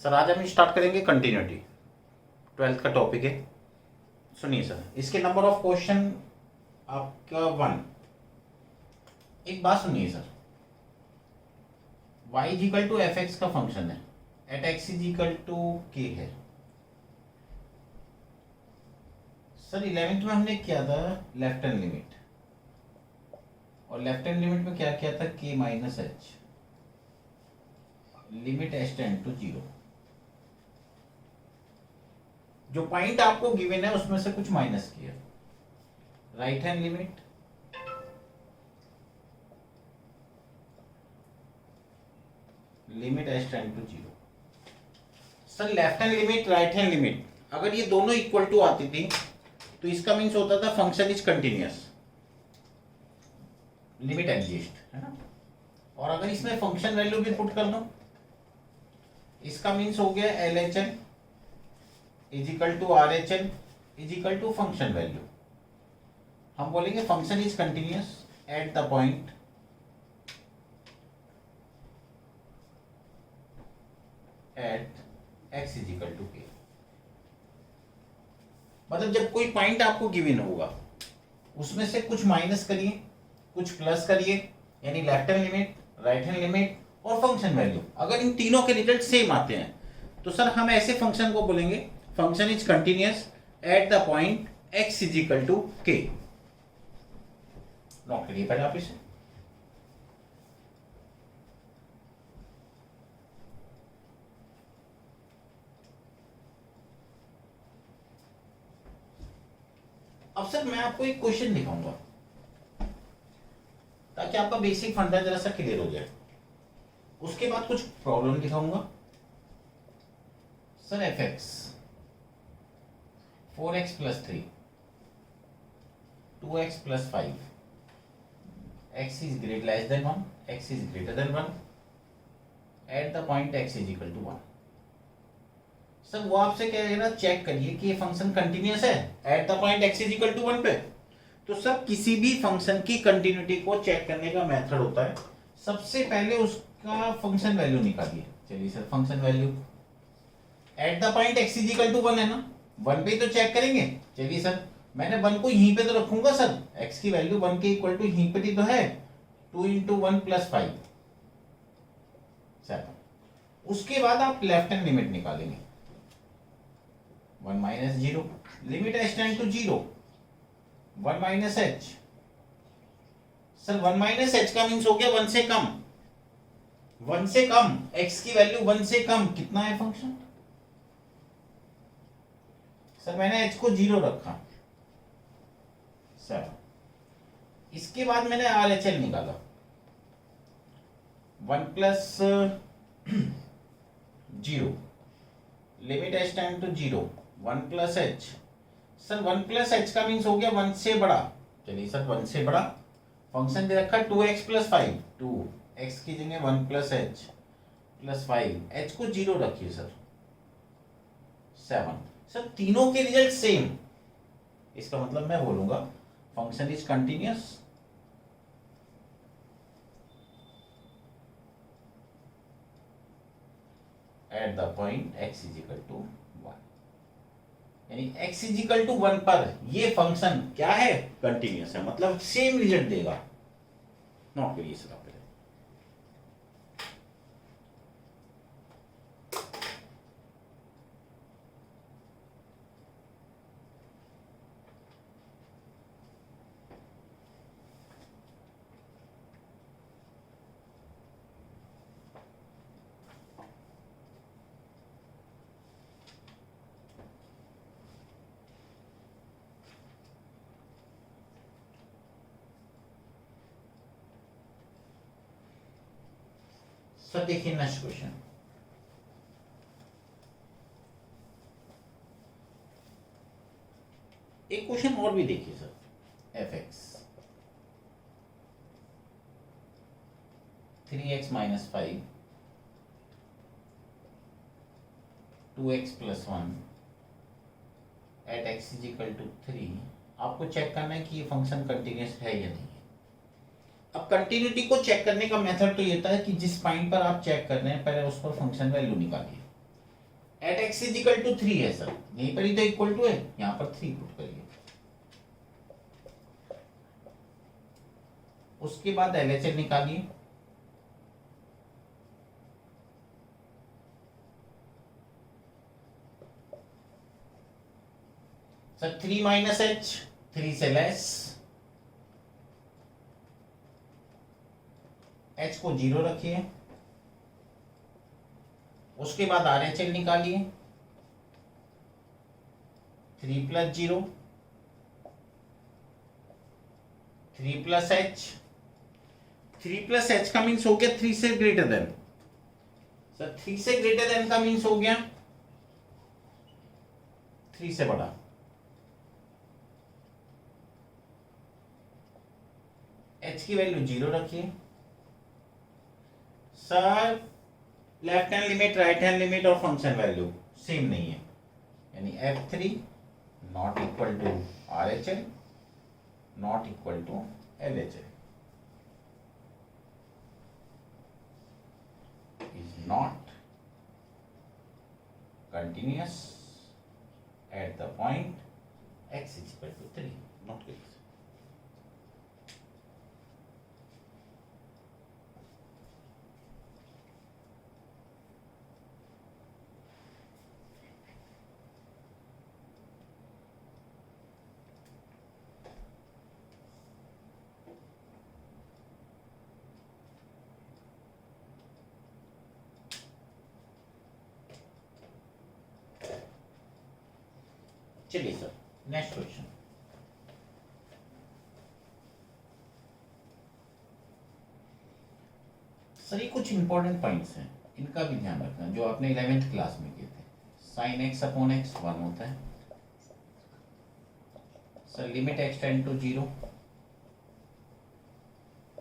Sir आज हम start करेंगे कंटिन्यूटी। 12th का टॉपिक है। सुनिए सर, इसके नंबर ऑफ क्वेश्चन आपका 1। एक बात सुनिए sir, y is equal to f x का फंक्शन है, at x is equal to k है। सर 11th में हमने किया था लेफ्ट हैंड लिमिट, और लेफ्ट हैंड लिमिट में क्या किया था, k minus h, limit h tend to 0। जो पॉइंट आपको गिवन है उसमें से कुछ माइनस किया, right hand limit limit h tend to 0। Sir left hand limit right hand limit अगर ये दोनों इक्वल टू आती थी तो इसका मीन्स होता था function is continuous, limit exist, है ना। और अगर इसमें फंक्शन वैल्यू भी पुट कर दो, इसका मीन्स हो गया L H N is equal to R H N is equal to function value. हम बोलेंगे function is continuous at the point at x is equal to k. मतलब जब कोई पॉइंट आपको गिवन होगा उसमें से कुछ माइनस करिए, कुछ प्लस करिए, यानी left hand limit, right hand limit और फंक्शन वैल्यू। अगर इन तीनों के रिजल्ट सेम आते हैं तो सर हम ऐसे फंक्शन को बोलेंगे function is continuous at the point x is equal to के। नोट करिए पहले आप इसे। अब सर मैं आपको एक क्वेश्चन दिखाऊंगा ताकि आपका बेसिक फंडा जरा सा क्लियर हो जाए, उसके बाद कुछ प्रॉब्लम दिखाऊंगा। Sir f x 4x plus 3 2x plus 5 x is great less than 1 x is greater than 1 at the point x is equal to 1। Sir वो आपसे कह रहे ना चेक करिए कि ये फंक्शन कंटिन्यूअस है at the point x is equal to 1 पे। तो सर किसी भी फंक्शन की कंटिन्यूटी को चेक करने का मेथड होता है, सबसे पहले उसका फंक्शन वैल्यू निकालिए। चलिए sir function value at the point x is equal to 1 है ना, 1 पे तो चेक करेंगे। चलिए सर मैंने 1 को यहीं पे तो रखूंगा सर, x की वैल्यू 1 के इक्वल टू यहीं पे तो है, 2 इंटू 1 प्लस 5 7। उसके बाद आप लेफ्ट हैंड लिमिट निकालेंगे, 1 minus 0 limit h tend to 0 1 minus h। Sir 1 minus h का मीन्स हो गया 1 से कम, 1 से कम x की वैल्यू 1 से कम कितना है फंक्शन। सर मैंने h को 0 रखा 7। इसके बाद मैंने आर एच एल निकाला, 1 plus 0 limit h tend to 0 1 plus h। Sir 1 plus h का मीन्स हो गया 1 से बड़ा। चलिए सर 1 से बड़ा फंक्शन दे रखा 2x प्लस 5 2x की जगह 1 प्लस h प्लस 5 h को 0 रखिए सर 7। सर तीनों के रिजल्ट सेम, इसका मतलब मैं बोलूंगा function is continuous at the point x is equal to 1, यानी x इज इक्वल टू 1 पर ये फंक्शन क्या है, कंटिन्यूअस है, मतलब सेम रिजल्ट देगा। नोट करिए सर आप। सर देखिए नेक्स्ट क्वेश्चन, एक क्वेश्चन और भी देखिए sir, f x 3x minus 5 2x plus 1 at x is equal to 3। आपको चेक करना है कि ये फंक्शन कंटिन्यूअस है या नहीं। अब कंटिन्यूटी को चेक करने का मेथड तो ये था कि जिस पॉइंट पर आप चेक कर रहे हैं पहले उस पर फंक्शन वैल्यू निकालिए। At x is equal to 3 है सर, यहीं पर ही तो इक्वल टू है, यहां पर 3 पुट करिए। उसके बाद LHS निकालिए। सर 3 माइनस एच, 3 से लेस, एच को 0 रखिए। उसके बाद RHS निकालिए। 3 plus 0, 3 plus H, 3 plus H का मीन्स हो गया 3 से ग्रेटर देन। सर 3 से ग्रेटर देन का मीन्स हो गया 3 से बड़ा। एच की वैल्यू 0 रखिए। Sir left hand limit, right hand limit और फंक्शन वैल्यू सेम नहीं है, यानी F3 not equal to RHS not equal to LHS is not continuous at the point x is equal to 3, not case. चलिए sir next question. Sir ये कुछ important points हैं, इनका भी ध्यान रखना, जो आपने 11th क्लास में किए थे। साइन एक्स अपॉन एक्स 1 होता है। Sir limit x tend to 0,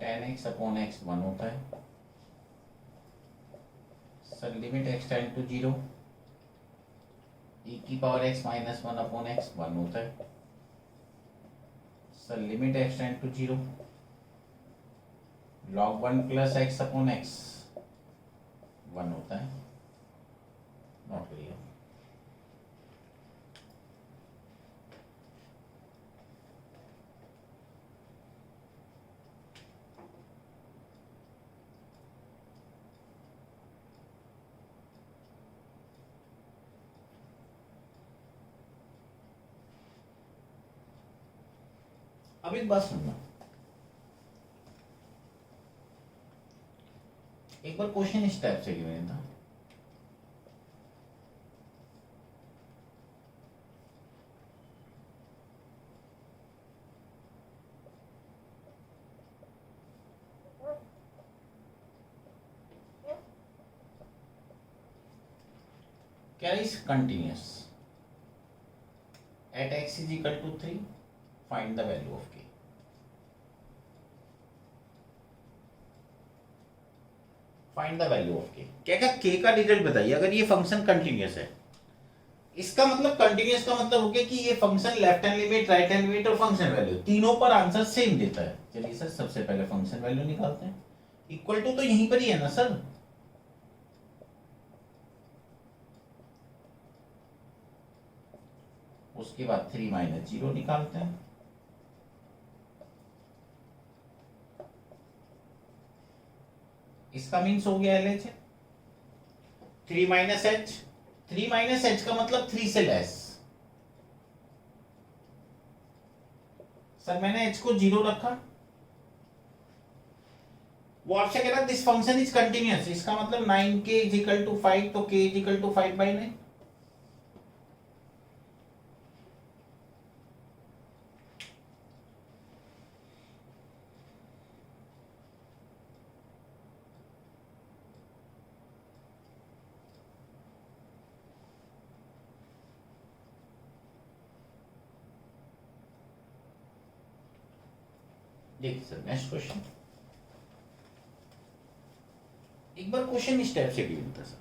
tan x upon x 1 होता है। Sir limit x tend to 0, e की power x minus 1 upon x 1 होता है। Sir limit x tend to 0, log 1 plus x upon x 1 होता है। Note करिए। अब एक बात सुनना, एक बार क्वेश्चन इस टाइप से गिवन था, क्या is continuous at x is equal to 3, find the value of k। Find the value of k, क्या क्या k का रिजल्ट बताइए। अगर ये फंक्शन कंटिन्यूअस है, इसका मतलब कंटिन्यूअस का मतलब हो गया कि ये function left hand limit, right hand limit और फंक्शन वैल्यू तीनों पर आंसर सेम देता है। चलिए सर सबसे पहले फंक्शन वैल्यू निकालते हैं। इक्वल टू तो यहीं पर ही है ना सर, उसके बाद 3 माइनस 0 निकालते हैं। इसका मीन्स हो गया LHS 3 minus H, 3 minus H का मतलब 3 से लेस। सर मैंने h को 0 रखा, वो आपसे कह रहा दिस फंक्शन इज कंटिन्यूअस, इसका मतलब 9k इज इक्वल टू 5, तो k इज इक्वल टू 5/9। देखिए सर नेक्स्ट क्वेश्चन, एक बार क्वेश्चन इस टाइप से गिवन था सर,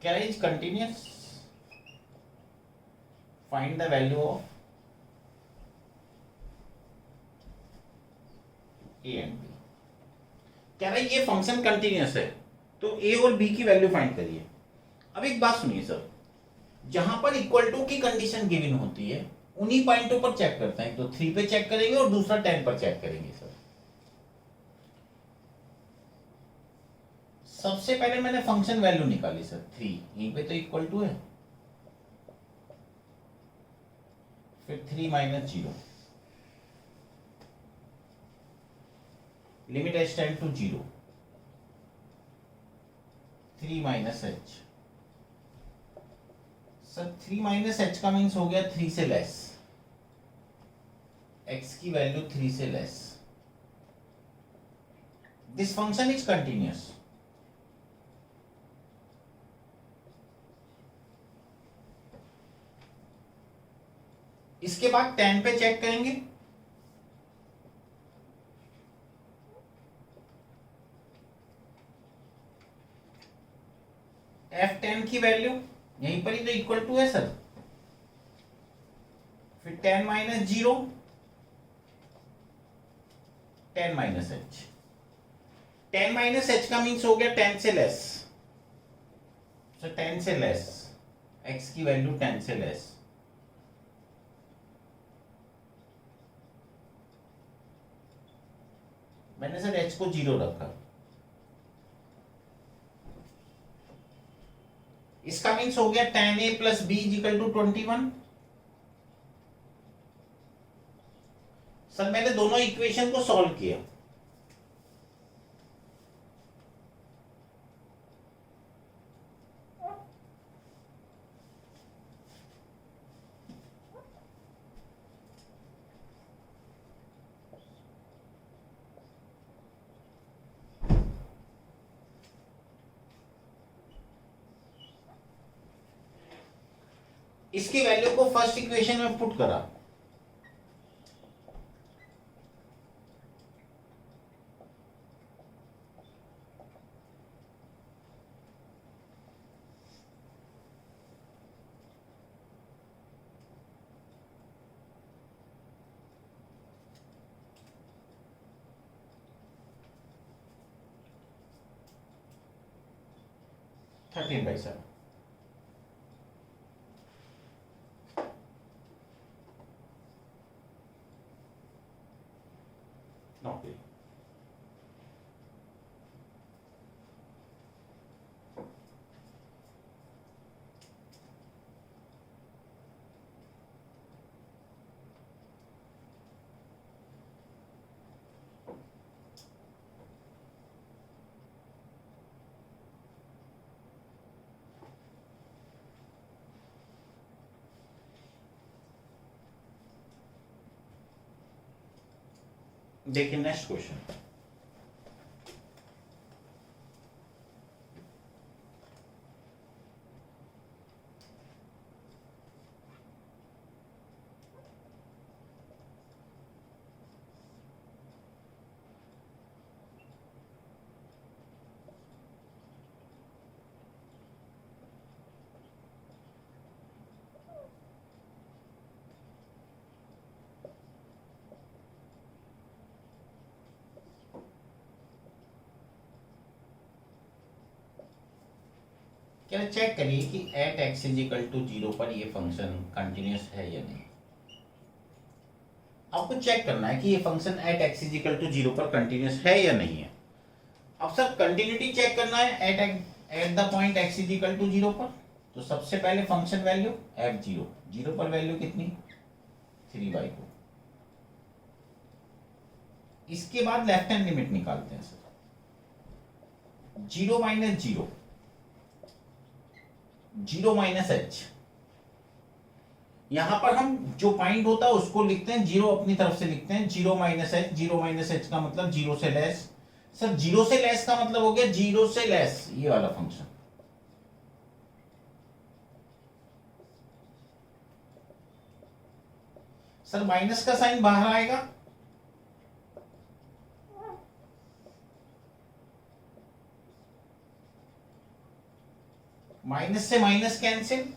क्या is continuous, find the value of a and b. कह रहा है ये फंक्शन कंटिन्यूस है तो ए और बी की वैल्यू फाइंड करिए। अब एक बात सुनिए सर, जहां पर इक्वल टू की कंडीशन गिवन होती है उन्हीं पॉइंटों पर चेक करते हैं, तो 3 पे चेक करेंगे और दूसरा 10 पर चेक करेंगे सर। सबसे पहले मैंने फंक्शन वैल्यू निकाली सर 3, यहीं पे तो इक्वल टू है, फिर 3 minus 0, limit h tend to 0, 3 minus h। Sir 3 minus h का मीन्स हो गया 3 से लेस, x की वैल्यू 3 से less. This function is continuous. इसके बाद 10 पे चेक करेंगे, f10 की वैल्यू यहीं पर ही तो इक्वल टू है सर, फिर 10 minus 0, 10 minus h। 10 minus h का मीन्स हो गया 10 से लेस, सर 10 से लेस, x की वैल्यू 10 से लेस। मैंने सर h को 0 रखा, इसका मीन्स हो गया 10a plus b equal to 21। Sir मैंने दोनों इक्वेशन को सॉल्व किया, इसकी वैल्यू को फर्स्ट इक्वेशन में पुट करा, थर्टीन बाई 7। नॉट देखिए नेक्स्ट क्वेश्चन। क्या चेक करिए कि at x is equal to 0 पर ये फंक्शन कंटिन्यूस है या नहीं। आपको चेक करना है कि ये function at x is equal to 0 पर कंटिन्यूस है या नहीं है। अब सर कंटिन्यूटी चेक करना है at the point x is equal to 0 पर, तो सबसे पहले फंक्शन वैल्यू f0, 0 पर वैल्यू कितनी 3/2। इसके बाद लेफ्ट हैंड लिमिट निकालते हैं सर, 0 माइनस 0, 0 माइनस h। यहां पर हम जो पॉइंट होता है उसको लिखते हैं, 0 अपनी तरफ से लिखते हैं, 0 माइनस h। 0 माइनस h का मतलब 0 से लेस। सर 0 से लेस का मतलब हो गया 0 से लेस ये वाला फंक्शन। सर माइनस का साइन बाहर आएगा, माइनस से माइनस कैंसिल।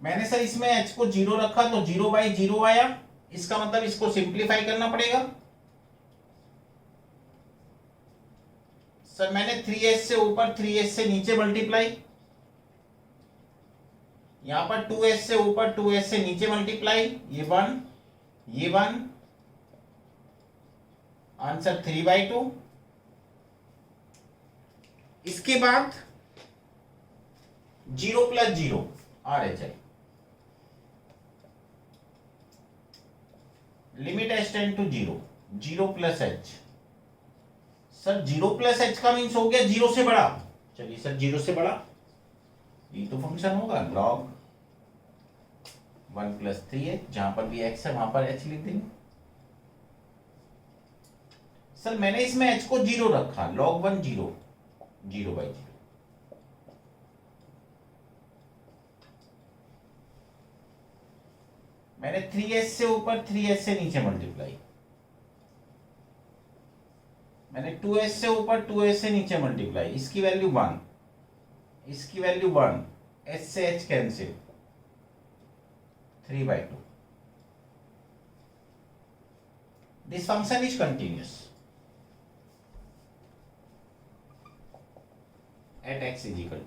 मैंने सर इसमें h को 0 रखा तो 0/0 आया, इसका मतलब इसको सिंप्लीफाई करना पड़ेगा। सर मैंने 3s से ऊपर 3s से नीचे मल्टीप्लाई, यहां पर 2s से ऊपर 2s से नीचे मल्टीप्लाई, ये 1 ये 1, आंसर 3/2। इसके बाद 0 + 0 RHI, limit h tend to 0, 0 + h। Sir 0 + h का मीन्स हो गया 0 से बड़ा। चलिए सर 0 से बड़ा, ये तो फंक्शन होगा log 1 + 3h, जहां पर भी x है वहां पर h लिख देंगे। सर मैंने इसमें h को 0 रखा, log 1 0, 0/0। मैंने 3s से ऊपर 3s से नीचे मल्टीप्लाई, मैंने 2s से ऊपर 2s से नीचे मल्टीप्लाई, इसकी वैल्यू 1, इसकी वैल्यू 1, s से h cancel, 3/2। This function is continuous at x = 0।